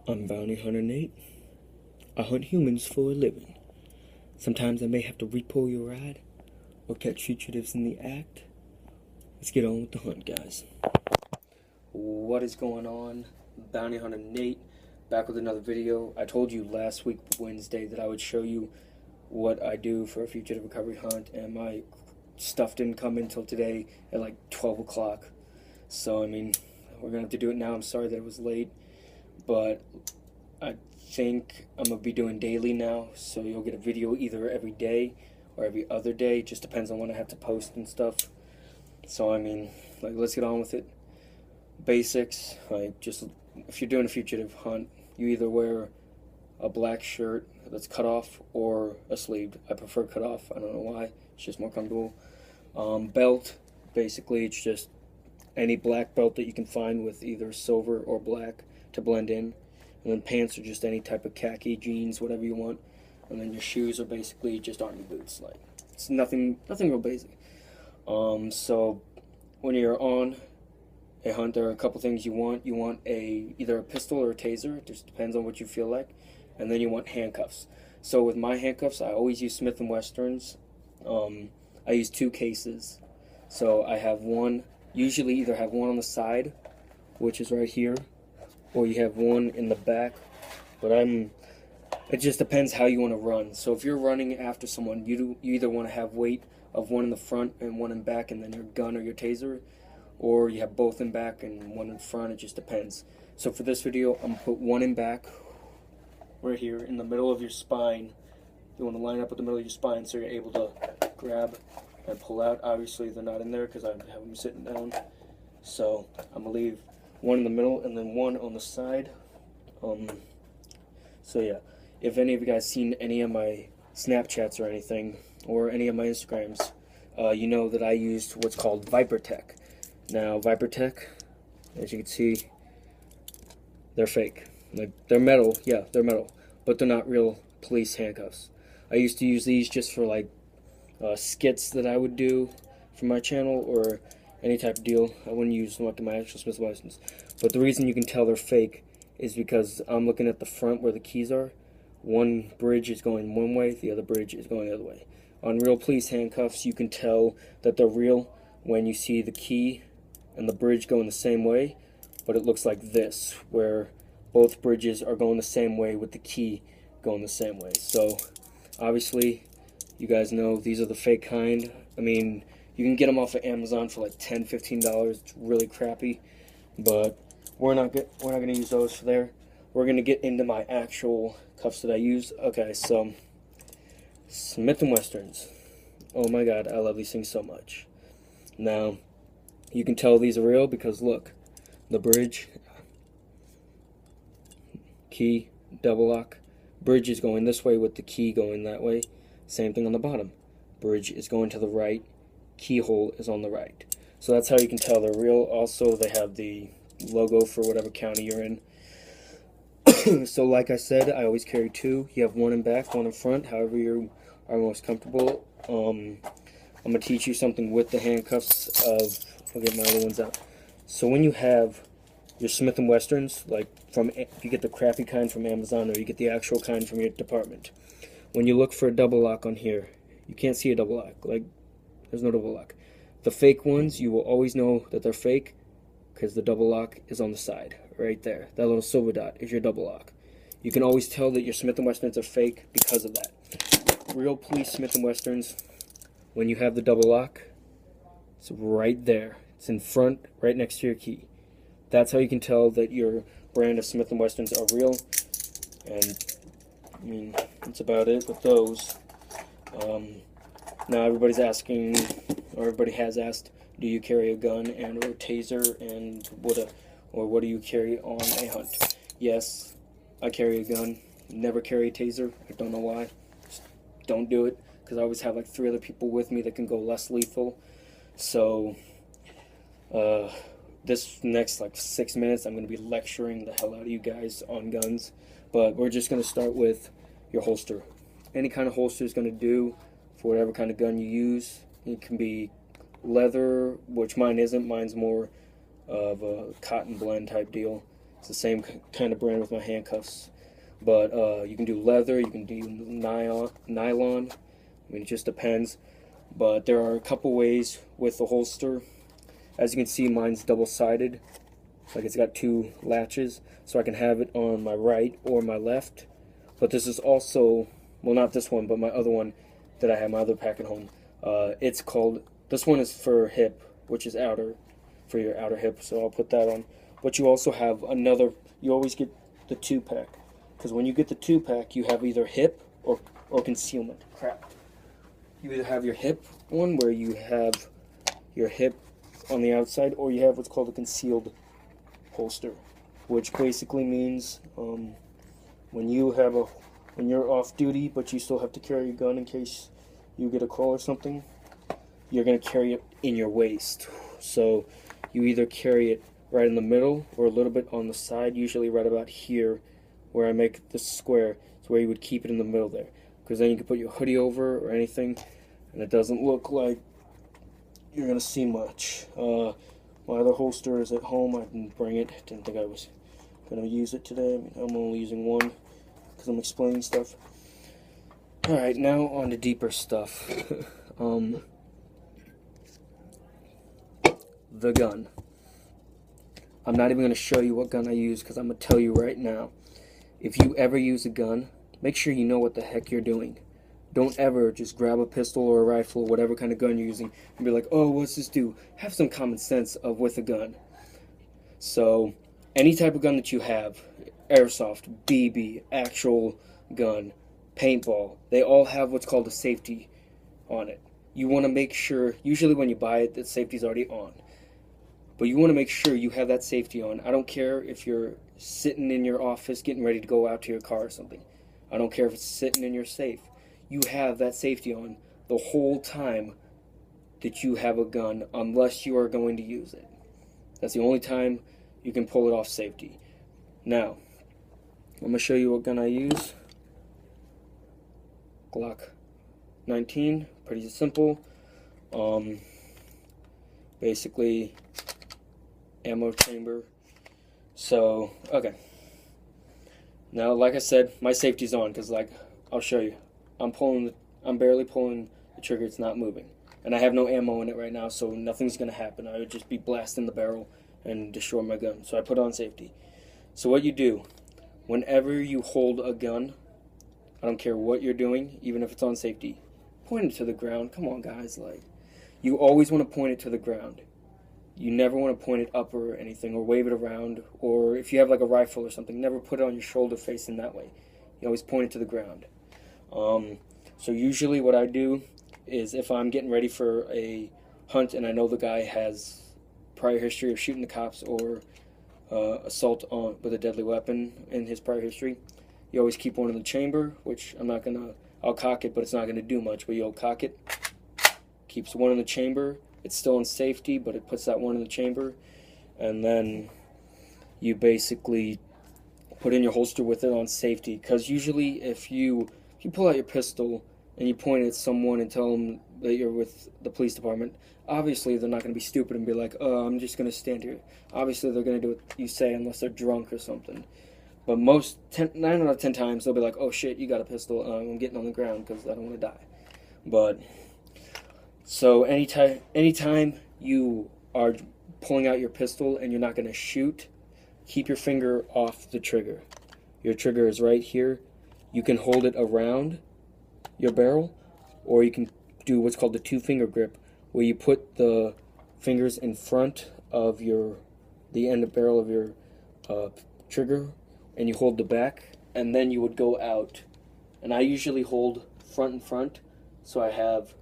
I'm Bounty Hunter Nate. I hunt humans for a living. Sometimes I may have to repo your ride or catch fugitives in the act. Let's get on with the hunt, guys. What is going on? Bounty Hunter Nate, back with another video. I told you last week, Wednesday, that I would show you what I do for a fugitive recovery hunt, and my stuff didn't come until today at like 12 o'clock. So, I mean, we're going to have to do it now. I'm sorry that it was late, but I think I'm going to be doing daily now, so you'll get a video either every day or every other day. It just depends on when I have to post and stuff. So, I mean, like, let's get on with it. Basics, like, just, if you're doing a fugitive hunt, you either wear a black shirt that's cut off or a sleeved. I prefer cut off. I don't know why. It's just more comfortable. Belt, basically, it's just any black belt that you can find with either silver or black to blend in. And then pants are just any type of khaki, jeans, whatever you want. And then your shoes are basically just army boots. Like, it's nothing real basic. So when you're on a hunt, there are a couple things you want. You want either a pistol or a taser. It just depends on what you feel like. And then you want handcuffs. So with my handcuffs, I always use Smith & Westerns. I use 2 cases. So I have one, usually either have one on the side, which is right here, or you have one in the back. But it just depends how you want to run. So if you're running after someone, you either want to have weight of one in the front and one in back, and then your gun or your taser, or you have both in back and one in front. It just depends. So for this video, I'm going to put one in back, right here in the middle of your spine. You want to line up with the middle of your spine so you're able to grab and pull out. Obviously they're not in there because I have them sitting down. So I'm going to leave one in the middle and then one on the side. So yeah, if any of you guys seen any of my Snapchats or anything, or any of my Instagrams, you know that I used what's called ViperTech. Now ViperTech, as you can see, they're fake. Like, they're metal, yeah, they're metal, but they're not real police handcuffs. I used to use these just for like skits that I would do for my channel or any type of deal. I wouldn't use them like in my actual Smith & Wessons. But the reason you can tell they're fake is because I'm looking at the front where the keys are. One bridge is going one way, the other bridge is going the other way. On real police handcuffs, you can tell that they're real when you see the key and the bridge going the same way, but it looks like this, where both bridges are going the same way with the key going the same way. So obviously you guys know these are the fake kind. I mean, you can get them off of Amazon for like $10, $15. It's really crappy, but we're not gonna use those for there. We're gonna get into my actual cuffs that I use. Okay, so Smith & Westerns. Oh my god, I love these things so much. Now you can tell these are real because look, the bridge, key, double lock. Bridge is going this way with the key going that way. Same thing on the bottom. Bridge is going to the right, keyhole is on the right. So that's how you can tell they're real. Also, they have the logo for whatever county you're in. So like I said, I always carry 2. You have one in back, one in front, however you are most comfortable. I'm going to teach you something with the handcuffs I'll get my other ones out. So when you have your Smith & Westerns, like if you get the crappy kind from Amazon or you get the actual kind from your department, when you look for a double lock on here, you can't see a double lock. Like, there's no double lock. The fake ones, you will always know that they're fake because the double lock is on the side, right there. That little silver dot is your double lock. You can always tell that your Smith & Westerns are fake because of that. Real police Smith & Westerns, when you have the double lock, it's right there. It's in front, right next to your key. That's how you can tell that your brand of Smith & Westerns are real. And I mean, that's about it with those. Now everybody's asking, or everybody has asked, do you carry a gun and or taser, and what do you carry on a hunt? Yes, I carry a gun. Never carry a taser. I don't know why. Just don't do it, because I always have like 3 other people with me that can go less lethal. So this next like 6 minutes, I'm going to be lecturing the hell out of you guys on guns. But we're just going to start with your holster. Any kind of holster is going to do for whatever kind of gun you use. It can be leather, which mine isn't. Mine's more of a cotton blend type deal. It's the same kind of brand with my handcuffs. But you can do leather, you can do nylon. I mean, it just depends. But there are a couple ways with the holster. As you can see, mine's double-sided. Like it's got two latches, so I can have it on my right or my left. But this is also, well, not this one, but my other one that I have, my other pack at home. It's called, this one is for hip, which is outer, for your outer hip, so I'll put that on. But you also have another, you always get the 2-pack. Because when you get the 2-pack, you have either hip or concealment. Crap. You either have your hip one, where you have your hip on the outside, or you have what's called a concealed holster, which basically means when you're off duty, but you still have to carry a gun in case you get a call or something, you're going to carry it in your waist. So you either carry it right in the middle or a little bit on the side, usually right about here, where I make this square. It's where you would keep it in the middle there, because then you can put your hoodie over or anything, and it doesn't look like you're gonna see much. My other holster is at home. I didn't bring it. Didn't think I was gonna use it today. I mean, I'm only using one because I'm explaining stuff. All right, now on to deeper stuff. The gun. I'm not even gonna show you what gun I use, because I'm gonna tell you right now. If you ever use a gun, make sure you know what the heck you're doing. Don't ever just grab a pistol or a rifle or whatever kind of gun you're using and be like, oh, what's this do? Have some common sense with a gun. So, any type of gun that you have, airsoft, BB, actual gun, paintball, they all have what's called a safety on it. You want to make sure, usually when you buy it, the safety's already on. But you want to make sure you have that safety on. I don't care if you're sitting in your office getting ready to go out to your car or something. I don't care if it's sitting in your safe. You have that safety on the whole time that you have a gun, unless you are going to use it. That's the only time you can pull it off safety. Now, I'm going to show you what gun I use. Glock 19, pretty simple. Basically, ammo chamber. So, okay. Now, like I said, my safety's on, because, like, I'll show you. I'm barely pulling the trigger, it's not moving. And I have no ammo in it right now, so nothing's going to happen. I would just be blasting the barrel and destroy my gun. So I put on safety. So what you do, whenever you hold a gun, I don't care what you're doing, even if it's on safety, point it to the ground. Come on, guys. Like, you always want to point it to the ground. You never want to point it up or anything, or wave it around, or if you have like a rifle or something, never put it on your shoulder facing that way. You always point it to the ground. So usually what I do is, if I'm getting ready for a hunt and I know the guy has prior history of shooting the cops or assault with a deadly weapon in his prior history, you always keep one in the chamber, which I'll cock it, but it's not going to do much, but you'll cock it, keeps one in the chamber. It's still in safety, but it puts that one in the chamber, and then you basically put in your holster with it on safety. Because usually if you pull out your pistol and you point it at someone and tell them that you're with the police department, obviously they're not going to be stupid and be like, oh, I'm just going to stand here. Obviously they're going to do what you say, unless they're drunk or something. But 9 out of 10 times they'll be like, oh shit, you got a pistol, I'm getting on the ground because I don't want to die. But so anytime you are pulling out your pistol and you're not going to shoot, keep your finger off the trigger. Your trigger is right here. You can hold it around your barrel, or you can do what's called the 2-finger grip, where you put the fingers in front of the end of barrel of your trigger, and you hold the back, and then you would go out. And I usually hold front and front, so I have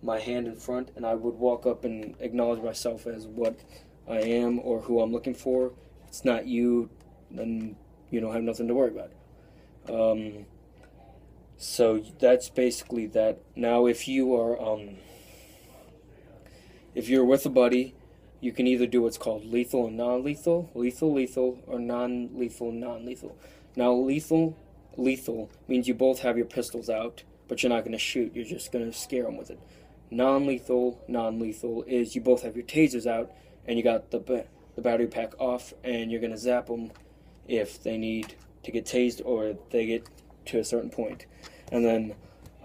my hand in front, and I would walk up and acknowledge myself as what I am or who I'm looking for. If it's not you, then you don't have nothing to worry about. So that's basically that. Now, if you are if you're with a buddy, you can either do what's called lethal and non-lethal, lethal, or non-lethal, non-lethal. Now, lethal means you both have your pistols out, but you're not going to shoot. You're just going to scare them with it. Non-lethal is you both have your tasers out, and you got the battery pack off, and you're going to zap them if they need to get tased or if they get to a certain point. And then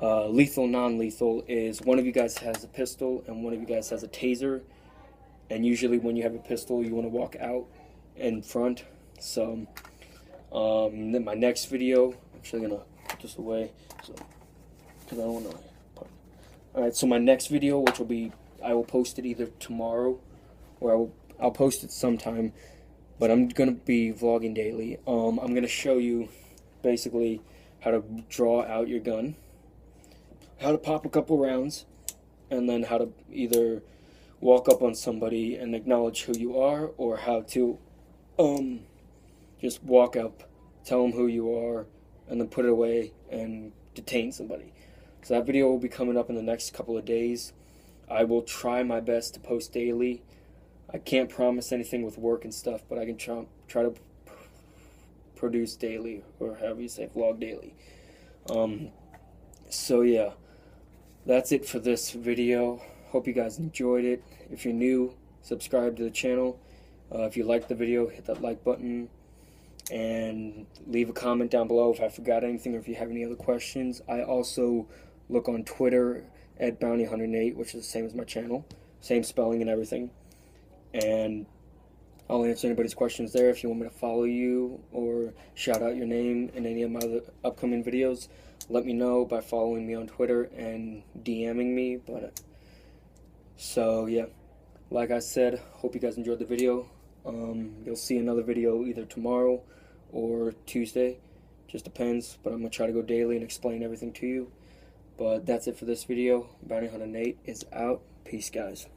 lethal, non-lethal is one of you guys has a pistol and one of you guys has a taser. And usually when you have a pistol, you want to walk out in front. So then my next video, I'm actually going to put this away because I don't want to. Alright, so my next video, which will be, I will post it either tomorrow or I'll post it sometime, but I'm going to be vlogging daily. I'm going to show you basically how to draw out your gun, how to pop a couple rounds, and then how to either walk up on somebody and acknowledge who you are, or how to just walk up, tell them who you are, and then put it away and detain somebody. So that video will be coming up in the next couple of days. I will try my best to post daily. I can't promise anything with work and stuff, but I can try to produce daily, or however you say, vlog daily. So yeah, that's it for this video. Hope you guys enjoyed it. If you're new, subscribe to the channel. If you liked the video, hit that like button. And leave a comment down below if I forgot anything or if you have any other questions. I also look on Twitter at Bounty108, which is the same as my channel. Same spelling and everything. And I'll answer anybody's questions there. If you want me to follow you or shout out your name in any of my other upcoming videos, let me know by following me on Twitter and DMing me. So yeah, like I said, hope you guys enjoyed the video. You'll see another video either tomorrow or Tuesday, just depends, but I'm going to try to go daily and explain everything to you. But that's it for this video. Bounty108 is out. Peace, guys.